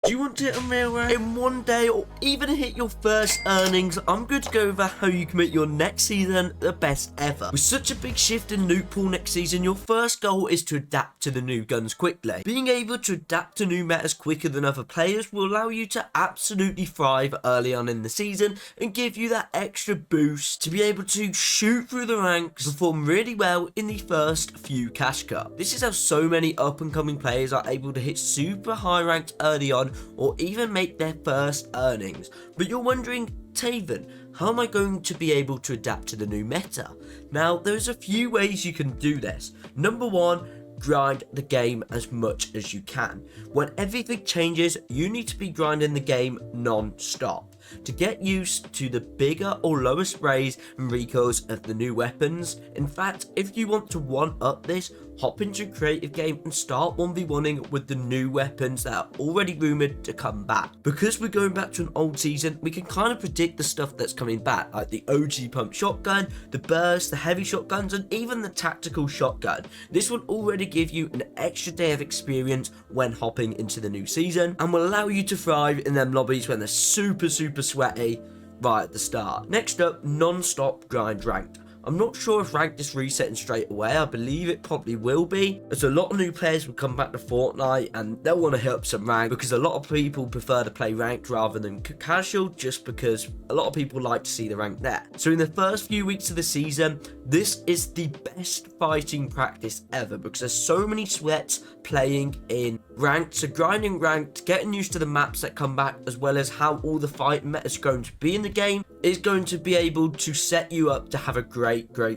Do you want to hit a real rank in one day or even hit your first earnings? I'm going to go over how you can make your next season the best ever. With such a big shift in loot pool next season, your first goal is to adapt to the new guns quickly. Being able to adapt to new metas quicker than other players will allow you to absolutely thrive early on in the season and give you that extra boost to be able to shoot through the ranks, perform really well in the first few cash cups. This is how so many up and coming players are able to hit super high ranks early on or even make their first earnings. But you're wondering, Taven, how am I going to be able to adapt to the new meta? Now, there's a few ways you can do this. Number one, grind the game as much as you can. When everything changes, you need to be grinding the game non-stop to get used to the bigger or lower sprays and recoils of the new weapons. In fact, if you want to one-up this, hop into a creative game and start 1v1ing with the new weapons that are already rumoured to come back. Because we're going back to an old season, we can kind of predict the stuff that's coming back, like the OG pump shotgun, the burst, the heavy shotguns, and even the tactical shotgun. This will already give you an extra day of experience when hopping into the new season and will allow you to thrive in them lobbies when they're super sweaty right at the start. Next up, non-stop grind ranked. I'm not sure if ranked is resetting straight away. I believe it probably will be, as a lot of new players will come back to Fortnite and they'll want to hit up some rank, because a lot of people prefer to play ranked rather than casual, just because a lot of people like to see the rank there. So in the first few weeks of the season, this is the best fighting practice ever, because there's so many sweats playing in ranked. So grinding ranked, getting used to the maps that come back, as well as how all the fight meta is going to be in the game, is going to be able to set you up to have a great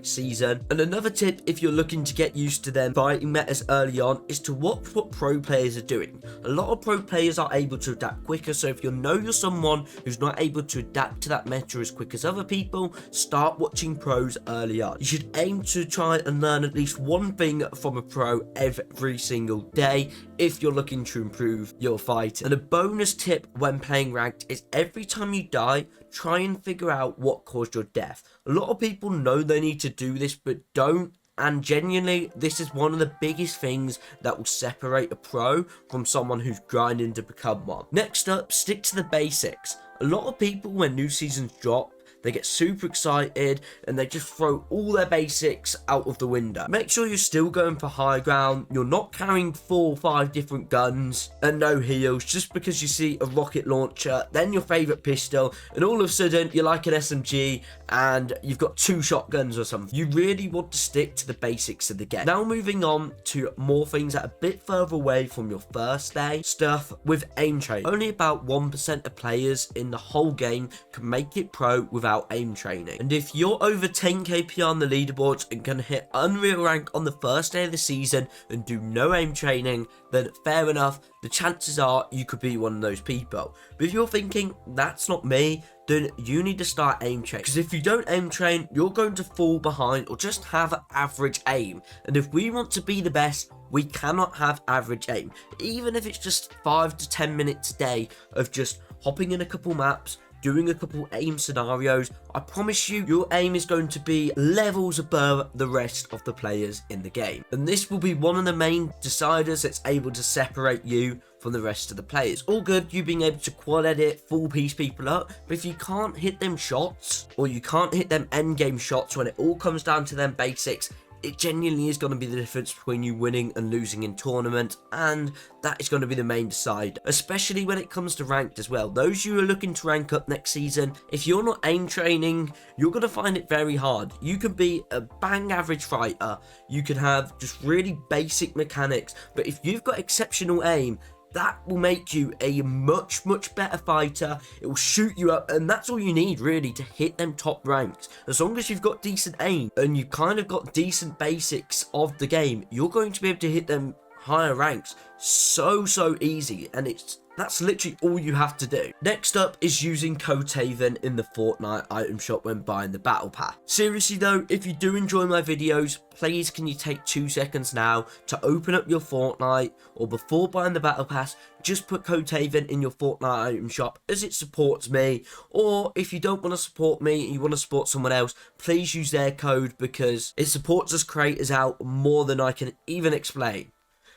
season. And another tip, if you're looking to get used to them fighting metas early on, is to watch what pro players are doing. A lot of pro players are able to adapt quicker, so if you know you're someone who's not able to adapt to that meta as quick as other people, start watching pros early on. You should aim to try and learn at least one thing from a pro every single day if you're looking to improve your fighting. And a bonus tip when playing ranked is every time you die, try and figure out what caused your death. A lot of people know they need to do this but don't, and genuinely this is one of the biggest things that will separate a pro from someone who's grinding to become one. Next up, stick to the basics. A lot of people, when new seasons drop, they get super excited and they just throw all their basics out of the window. Make sure you're still going for high ground. You're not carrying 4 or 5 different guns and no heals just because you see a rocket launcher, then your favorite pistol, and all of a sudden you like an SMG and you've got 2 shotguns or something. You really want to stick to the basics of the game. Now moving on to more things that are a bit further away from your first day. Stuff with aim training. Only about 1% of players in the whole game can make it pro without aim training, and if you're over 10 kp on the leaderboards and can hit unreal rank on the first day of the season and do no aim training, then fair enough, the chances are you could be one of those people. But if you're thinking that's not me, then you need to start aim training, because if you don't aim train, you're going to fall behind or just have average aim. And if we want to be the best, we cannot have average aim, even if it's just 5 to 10 minutes a day of just hopping in a couple maps, doing a couple aim scenarios. I promise you, your aim is going to be levels above the rest of the players in the game. And this will be one of the main deciders that's able to separate you from the rest of the players. All good, you being able to quad edit, full piece people up, but if you can't hit them shots, or you can't hit them end game shots when it all comes down to them basics, it genuinely is going to be the difference between you winning and losing in tournament, and that is going to be the main decider, especially when it comes to ranked as well. Those you are looking to rank up next season, if you're not aim training, you're going to find it very hard. You can be a bang average fighter, you can have just really basic mechanics, but if you've got exceptional aim, that will make you a much better fighter. It will shoot you up, and that's all you need really to hit them top ranks. As long as you've got decent aim and you've kind of got decent basics of the game, you're going to be able to hit them higher ranks so easy, and that's literally all you have to do. Next up is using code Taven in the Fortnite item shop when buying the battle pass. Seriously though, if you do enjoy my videos, please can you take 2 seconds now to open up your Fortnite, or before buying the battle pass, just put code Taven in your Fortnite item shop, as it supports me. Or if you don't want to support me and you want to support someone else, please use their code, because it supports us creators out more than I can even explain.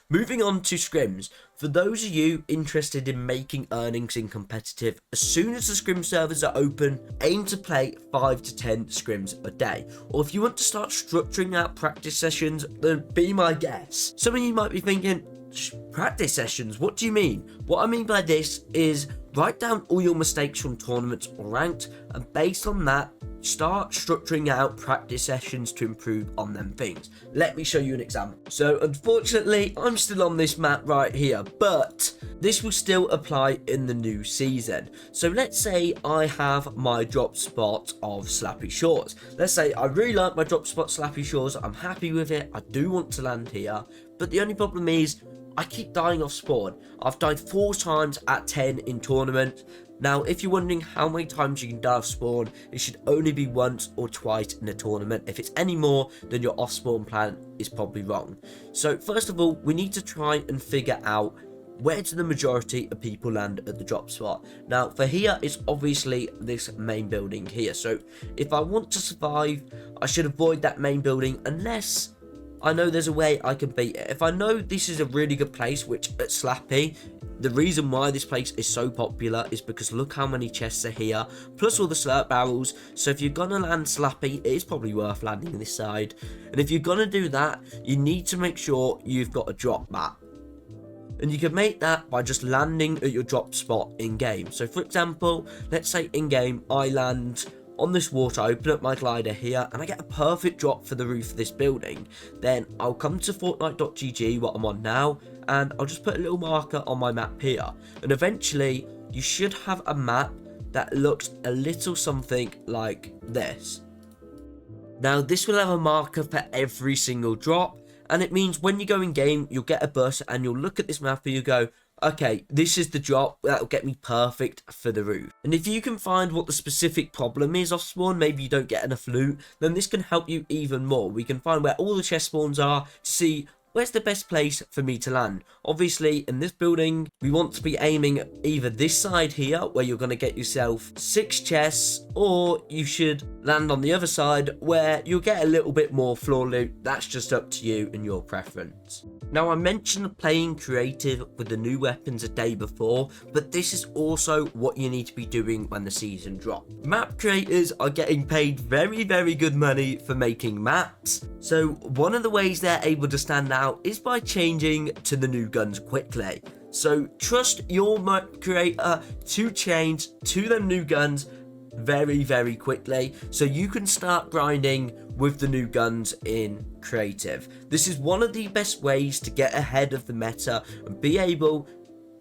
Moving on to scrims. For those of you interested in making earnings in competitive, as soon as the scrim servers are open, aim to play 5 to 10 scrims a day. Or if you want to start structuring out practice sessions, then be my guest. Some of you might be thinking, practice sessions, what do you mean? What I mean by this is write down all your mistakes from tournaments or ranked, and based on that, start structuring out practice sessions to improve on them things. Let me show you an example. So unfortunately, I'm still on this map right here, but this will still apply in the new season. So let's say I have my drop spot of Slappy Shores. Let's say I really like my drop spot Slappy Shores. I'm happy with it. I do want to land here, but the only problem is I keep dying off spawn. I've died 4 times at 10 in tournament. Now, if you're wondering how many times you can die off spawn, it should only be once or twice in a tournament. If it's any more, then your off spawn plan is probably wrong. So first of all, we need to try and figure out where do the majority of people land at the drop spot. Now, for here, it's obviously this main building here. So if I want to survive, I should avoid that main building unless I know there's a way I can beat it. If I know this is a really good place, which at Slappy, the reason why this place is so popular is because look how many chests are here, plus all the slurp barrels. So if you're gonna land Slappy, it is probably worth landing this side. And if you're gonna do that, you need to make sure you've got a drop map. And you can make that by just landing at your drop spot in game. So for example, let's say in game I land on this water, I open up my glider here, and I get a perfect drop for the roof of this building. Then I'll come to Fortnite.gg, what I'm on now, and I'll just put a little marker on my map here. And eventually, you should have a map that looks a little something like this. Now, this will have a marker for every single drop, and it means when you go in game, you'll get a bus, and you'll look at this map and you go, okay, this is the drop that'll get me perfect for the roof. And if you can find what the specific problem is off spawn, maybe you don't get enough loot, then this can help you even more. We can find where all the chest spawns are to see where's the best place for me to land. Obviously, in this building, we want to be aiming either this side here, where you're going to get yourself 6 chests, or you should land on the other side, where you'll get a little bit more floor loot. That's just up to you and your preference. Now, I mentioned playing creative with the new weapons a day before, but this is also what you need to be doing when the season drops. Map creators are getting paid very, very good money for making maps. So one of the ways they're able to stand out is by changing to the new guns quickly. So trust your map creator to change to the new guns very, very quickly, so you can start grinding with the new guns in creative. This is one of the best ways to get ahead of the meta and be able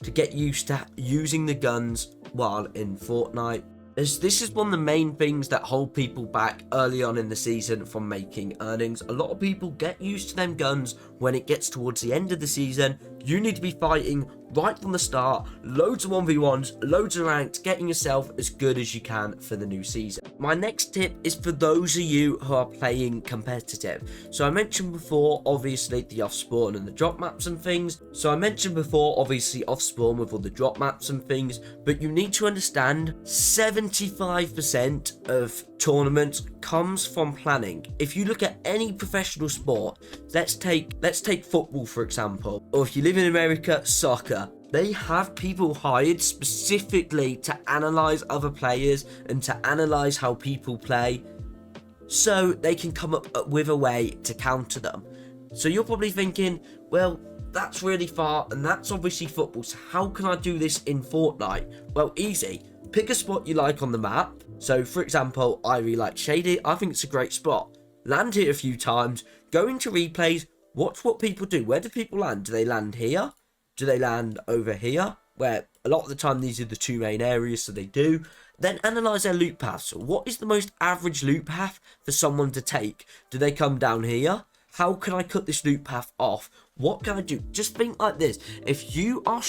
to get used to using the guns while in Fortnite. This is one of the main things that hold people back early on in the season from making earnings. A lot of people get used to them guns when it gets towards the end of the season. You need to be fighting right from the start, loads of 1v1s, loads of ranked, getting yourself as good as you can for the new season. My next tip is for those of you who are playing competitive. So I mentioned before, obviously, the off-spawn and the drop maps and things. So I mentioned before, obviously, off-spawn with all the drop maps and things, but you need to understand 75% of tournaments comes from planning. If you look at any professional sport, let's take football for example, or if you live in America, soccer. They have people hired specifically to analyze other players and to analyze how people play, so they can come up with a way to counter them. So you're probably thinking, well, that's really far, and that's obviously football, so how can I do this in Fortnite? Well, easy. Pick a spot you like on the map. So, for example, I really like Shady. I think it's a great spot. Land here a few times, go into replays, watch what people do. Where do people land? Do they land here? Do they land over here? Where a lot of the time these are the 2 main areas, so they do. Then analyze their loot paths. So what is the most average loot path for someone to take? Do they come down here? How can I cut this loot path off? What can I do? Just think like this. If you are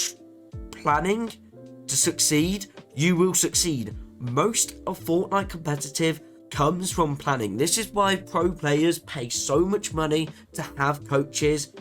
planning to succeed, you will succeed. Most of Fortnite competitive comes from planning. This is why pro players pay so much money to have coaches,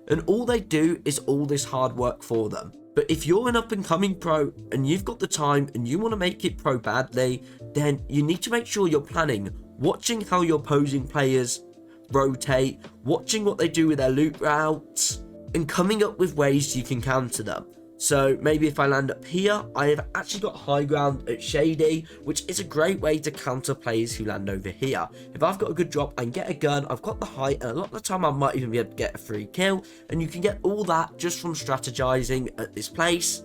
and all they do is all this hard work for them. But if you're an up and coming pro and you've got the time and you want to make it pro badly, then you need to make sure you're planning, watching how your opposing players rotate, watching what they do with their loot routes, and coming up with ways you can counter them. So maybe if I land up here, I have actually got high ground at Shady, which is a great way to counter players who land over here. If I've got a good drop, I can get a gun, I've got the height, and a lot of the time I might even be able to get a free kill, and you can get all that just from strategizing at this place.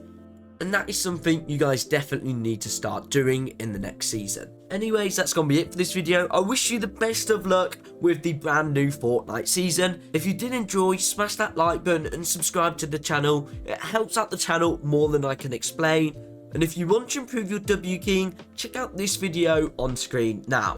And that is something you guys definitely need to start doing in the next season. Anyways, that's going to be it for this video. I wish you the best of luck with the brand new Fortnite season. If you did enjoy, smash that like button and subscribe to the channel. It helps out the channel more than I can explain. And if you want to improve your W keying, check out this video on screen now.